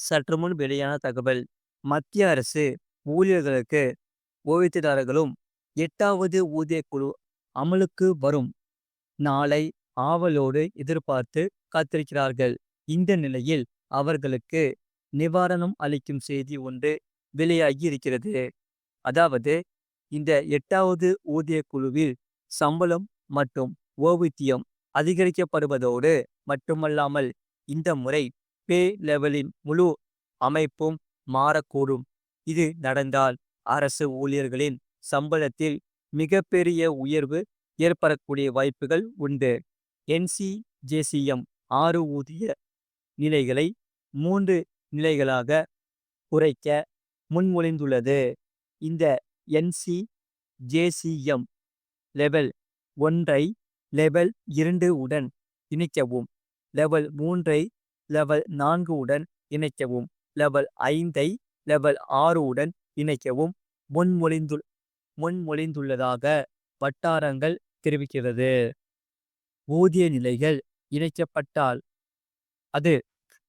சற்று முன் வெளியான தகவல். மத்திய அரசு ஊழியர்களுக்கு ஓய்வூதியதாரர்களும் 8வது ஊதிய குழு அமலுக்கு வரும் நாளை ஆவலோடு எதிர்பார்த்து காத்திருக்கிறார்கள். இந்த நிலையில் அவர்களுக்கு நிவாரணம் அளிக்கும் செய்தி ஒன்று வெளியாகி இருக்கிறது. அதாவது, இந்த 8வது ஊதிய குழுவில் சம்பளம் மற்றும் ஓய்வூதியம் அதிகரிக்கப்படுவதோடு மட்டுமல்லாமல், இந்த முறை பே லெவலின் முழு அமைப்பும் மாறக்கூடும். இது நடந்தால் அரசு ஊழியர்களின் சம்பளத்தில் மிகப்பெரிய உயர்வு ஏற்படக்கூடிய வாய்ப்புகள் உண்டு. NCJCM 6 ஊதிய நிலைகளை 3 நிலைகளாக குறைக்க முன்மொழிந்துள்ளது. இந்த NCJCM லெவல் 1ஐ லெவல் 2 உடன் இணைக்கவும், லெவல் 3ஐ லெவல் 4 உடன் இணைக்கவும், லெவல் 5ஐ லெவல் 6 உடன் இணைக்கவும் முன்மொழிந்துள்ளதாக வட்டாரங்கள் தெரிவிக்கிறது. ஊதிய நிலைகள் இணைக்கப்பட்டால் அது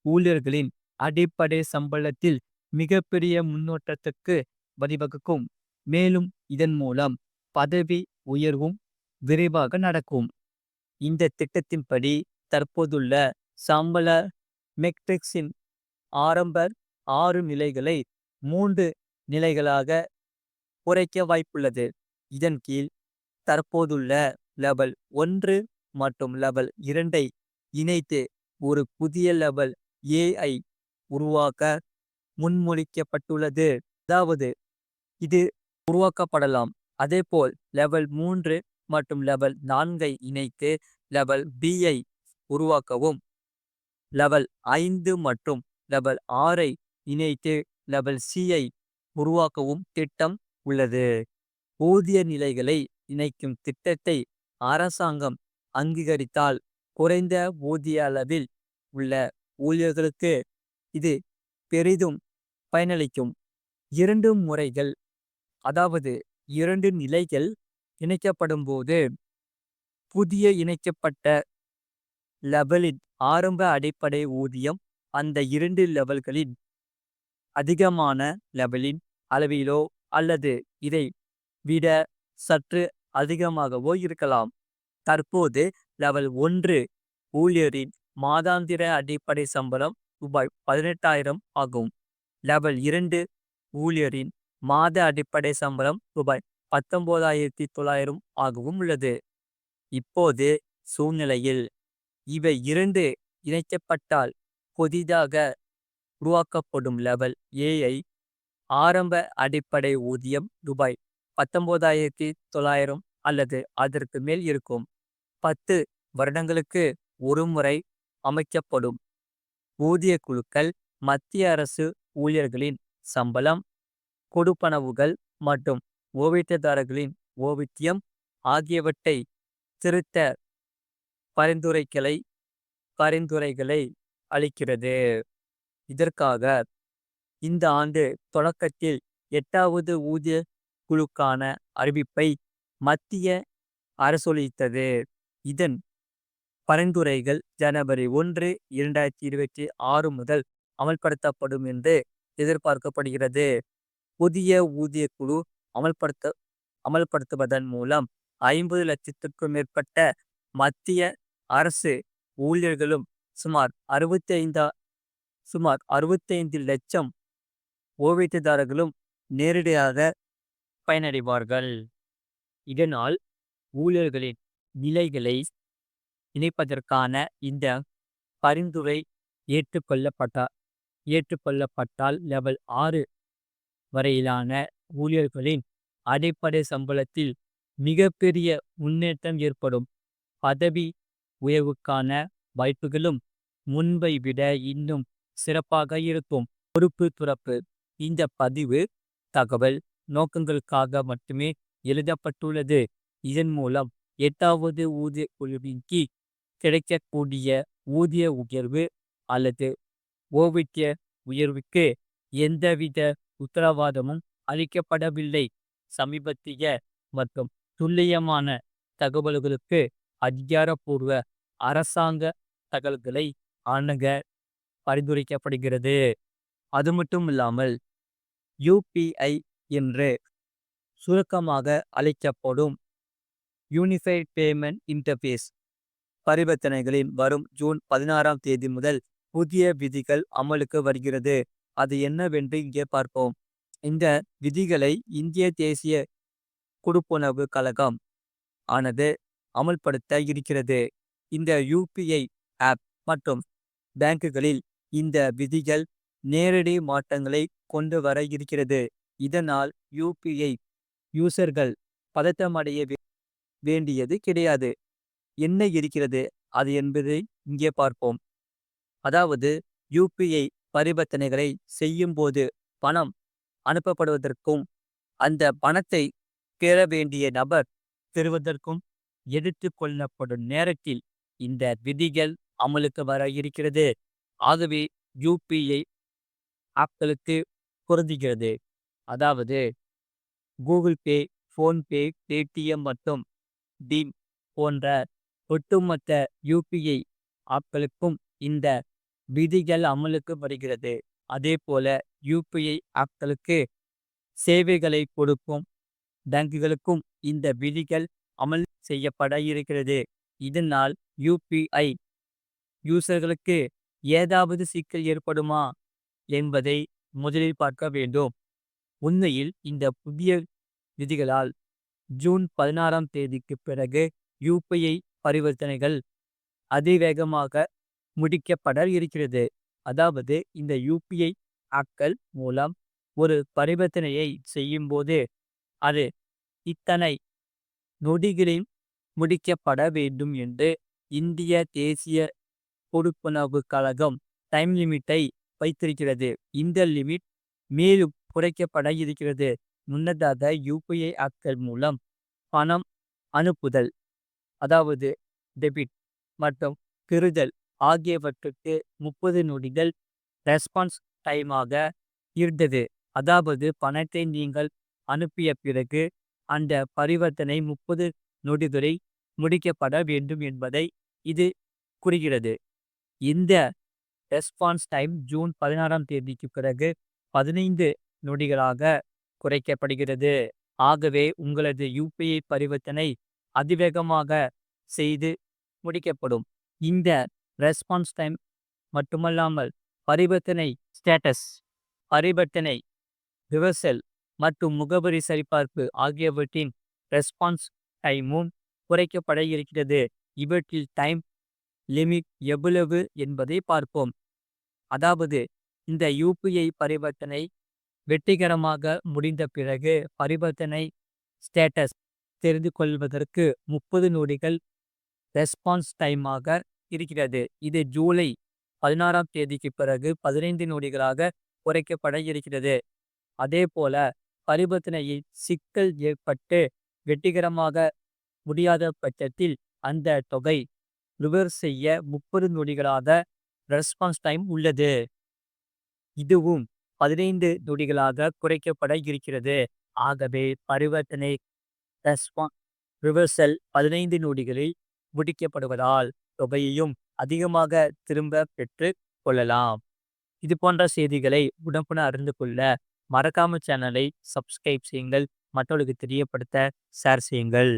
ஊழியர்களின் அடிப்படை சம்பளத்தில் மிகப்பெரிய முன்னேற்றத்துக்கு வழிவகுக்கும். மேலும் இதன் மூலம் பதவி உயர்வும் விரைவாக நடக்கும். இந்த திட்டத்தின்படி தற்போதுள்ள சம்பள மெட்ரிக்ஸின் ஆரம்ப 6 நிலைகளை 3 நிலைகளாக குறைக்க வாய்ப்புள்ளது. இதன் கீழ் தற்போதுள்ள லெவல் 1 மற்றும் லெவல் 2ஐ இணைத்து ஒரு புதிய லெவல் ஏஐ உருவாக்க முன்மொழிக்கப்பட்டுள்ளது. அதாவது, இது உருவாக்கப்படலாம். அதேபோல் லெவல் 3 மற்றும் லெவல் 4ஐ இணைத்து லெவல் பிஐ உருவாக்கவும், லெவல் 5 மற்றும் லெவல் 6ஐ இணைத்து லெவல் சிஐ உருவாக்கவும் திட்டம் உள்ளது. ஊதிய நிலைகளை இணைக்கும் திட்டத்தை அரசாங்கம் அங்கீகரித்தால் குறைந்த ஊதிய அளவில் உள்ள ஊழியர்களுக்கு இது பெரிதும் பயனளிக்கும். 2 முறைகள், அதாவது 2 நிலைகள் இணைக்கப்படும்போது புதிய இணைக்கப்பட்ட லெவலின் ஆரம்ப அடிப்படை ஊதியம் அந்த 2 லெவல்களின் அதிகமான லெவலின் அளவிலோ அல்லது இதை விட சற்று அதிகமாகவோ இருக்கலாம். தற்போது லெவல் 1 ஊழியரின் மாதாந்திர அடிப்படை சம்பளம் ரூபாய் 18,000 ஆகும். லெவல் 2 ஊழியரின் மாத அடிப்படை சம்பளம் ரூபாய் 19,900 ஆகவும் உள்ளது. இப்போது சூழ்நிலையில் இவை 2 இணைக்கப்பட்டால் புதிதாக உருவாக்கப்படும் லெவல் ஏஐ ஆரம்ப அடிப்படை ஊதியம் ரூபாய் 19,900 அல்லது அதற்கு மேல் இருக்கும். 10 வருடங்களுக்கு ஒருமுறை அமைக்கப்படும் ஊதிய குழுக்கள் மத்திய அரசு ஊழியர்களின் சம்பளம், கொடுப்பனவுகள் மற்றும் ஓய்வூதியதாரர்களின் ஓய்வூதியம் ஆகியவற்றை திருத்த பரிந்துரைகளை அளிக்கிறது. இதற்காக இந்த ஆண்டு தொடக்கத்தில் 8வது ஊதிய குழுக்கான அறிவிப்பை மத்திய அரசளித்தது. இதன் பரிந்துரைகள் ஜனவரி 1, 2026 முதல் அமல்படுத்தப்படும் என்று எதிர்பார்க்கப்படுகிறது. புதிய ஊதிய குழு அமல்படுத்துவதன் மூலம் 50 லட்சத்திற்கும் மேற்பட்ட மத்திய அரசு ஊழியர்களும் சுமார் 65 லட்சம் ஓய்வூதியதாரர்களும் நேரடியாக பயனடைவார்கள். இதனால் ஊழியர்களின் நிலைகளை இணைப்பதற்கான இந்த பரிந்துரை ஏற்றுக்கொள்ளப்பட்டால் லெவல் 6 வரையிலான ஊழியர்களின் அடிப்படை சம்பளத்தில் மிகப்பெரிய முன்னேற்றம் ஏற்படும். பதவி உயர்வுக்கான வாய்ப்புகளும் முன்பை விட இன்னும் சிறப்பாக இருக்கும். பொறுப்பு துறப்பு. இந்த பதிவு தகவல் நோக்கங்களுக்காக மட்டுமே எழுதப்பட்டுள்ளது. இதன் மூலம் 8வது ஊதிய குழுவின் கீழ் கிடைக்கக்கூடிய ஊதிய உயர்வு அல்லது ஓய்வூதிய உயர்வுக்கு எந்தவித உத்தரவாதமும் அளிக்கப்படவில்லை. சமீபத்திய மற்றும் துல்லியமான தகவல்களுக்கு அதிகாரப்பூர்வ அரசாங்க தகவல்களை அணுக பரிந்துரைக்கப்படுகிறது. அது மட்டும் இல்லாமல் யுபிஐ என்று சுருக்கமாக அழைக்கப்படும் யூனிஃபைட் பேமெண்ட் இன்டர்ஃபேஸ் பரிவர்த்தனைகளில் வரும் ஜூன் 16ஆம் தேதி முதல் புதிய விதிகள் அமலுக்கு வருகிறது. அது என்னவென்று இங்கே பார்ப்போம். இந்த விதிகளை இந்திய தேசிய கொடுப்பனவு கழகம் ஆனது அமல்படுத்த இருக்கிறது. இந்த யுபிஐ ஆப் மற்றும் பேங்குகளில் இந்த விதிகள் நேரடி மாற்றங்களை கொண்டு வர இருக்கிறது. இதனால் யுபிஐ யூசர்கள் பதட்டமடைய வேண்டியது கிடையாது. என்ன இருக்கிறது அது என்பதை இங்கே பார்ப்போம். அதாவது யுபிஐ பரிவர்த்தனைகளை செய்யும்போது பணம் அனுப்பப்படுவதற்கும் அந்த பணத்தை பெற வேண்டிய நபர் பெறுவதற்கும் எடுத்துக் கொள்ளப்படும் நேரத்தில் இந்த விதிகள் அமலுக்கு வர இருக்கிறது. ஆகவே யுபிஐ ஆப்களுக்கு பொருந்துகிறது. அதாவது கூகுள் பே, ஃபோன்பே, பேடிஎம் மற்றும் பீம் போன்ற ஒட்டுமொத்த யுபிஐ ஆப்களுக்கும் இந்த விதிகள் அமலுக்கு வருகிறது. அதேபோல யுபிஐ ஆப்களுக்கு சேவைகளை கொடுக்கும் பேங்குகளுக்கும் இந்த விதிகள் அமல் செய்யப்பட இருக்கிறது. இதனால் யுபிஐ யூசர்களுக்கு ஏதாவது சிக்கல் ஏற்படுமா என்பதை முதலில் பார்க்க வேண்டும். உண்மையில் இந்த புதிய விதிகளால் ஜூன் 16ஆம் தேதிக்கு பிறகு யுபிஐ பரிவர்த்தனைகள் அதிவேகமாக முடிக்கப்பட இருக்கிறது. அதாவது இந்த யுபிஐ ஆப்கள் மூலம் ஒரு பரிவர்த்தனையை செய்யும்போது அது இத்தனை நொடிகளில் முடிக்கப்பட வேண்டும் என்று இந்திய தேசிய கொடுப்பனவு கழகம் டைம் லிமிட்டை வைத்திருக்கிறது. இந்த லிமிட் மேலும் குறைக்கப்பட இருக்கிறது. முன்னதாக யுபிஐ ஆப்கள் மூலம் பணம் அனுப்புதல், அதாவது டெபிட் மற்றும் பெறுதல் ஆகியவற்றுக்கு 30 நொடிகள் ரெஸ்பான்ஸ் டைமாக இருந்தது. அதாவது பணத்தை நீங்கள் அனுப்பிய பிறகு அந்த பரிவர்த்தனை 30 நொடிகளில் முடிக்கப்பட வேண்டும் என்பதை இது குறிக்கிறது. இந்த ரெஸ்பான்ஸ் டைம் ஜூன் 16ஆம் தேதிக்கு பிறகு 15 நொடிகளாக குறைக்கப்படுகிறது. ஆகவே உங்களது யுபிஐ பரிவர்த்தனை அதிவேகமாக செய்து முடிக்கப்படும். இந்த ரெஸ்பான்ஸ் டைம் மட்டுமல்லாமல் பரிவர்த்தனை ஸ்டேட்டஸ், பரிவர்த்தனை ரிவர்சல் மற்றும் முகவரி சரிபார்ப்பு ஆகியவற்றின் ரெஸ்பான்ஸ் டைமும் குறைக்கப்பட இருக்கிறது. இவற்றில் டைம் லிமிட் எவ்வளவு என்பதை பார்ப்போம். அதாவது இந்த யுபிஐ பரிவர்த்தனை வெற்றிகரமாக முடிந்த பிறகு பரிவர்த்தனை ஸ்டேட்டஸ் தெரிந்து கொள்வதற்கு 30 நொடிகள் ரெஸ்பான்ஸ் டைமாக இருக்கிறது. இது ஜூலை 16ஆம் தேதிக்கு பிறகு 15 நொடிகளாக குறைக்கப்பட இருக்கிறது. அதேபோல பரிவர்த்தனையில் சிக்கல் ஏற்பட்டு வெற்றிகரமாக முடியாத பட்சத்தில் அந்த தொகை ரிவர்ஸ் செய்ய 30 நொடிகளாக ரெஸ்பான்ஸ் டைம் உள்ளது. இதுவும் 15 நொடிகளாக குறைக்கப்பட இருக்கிறது. ஆகவே பரிவர்த்தனை ரிவர்சல் 15 நொடிகளில் முடிக்கப்படுவதால் தொகையையும் அதிகமாக திரும்ப பெற்று கொள்ளலாம். இது போன்ற செய்திகளை உடனுக்குடன் அறிந்து கொள்ள மறக்காம சேனலை சப்ஸ்கிரைப் செய்யுங்கள். மற்றவர்களுக்கு தெரியப்படுத்த ஷேர் செய்யுங்கள்.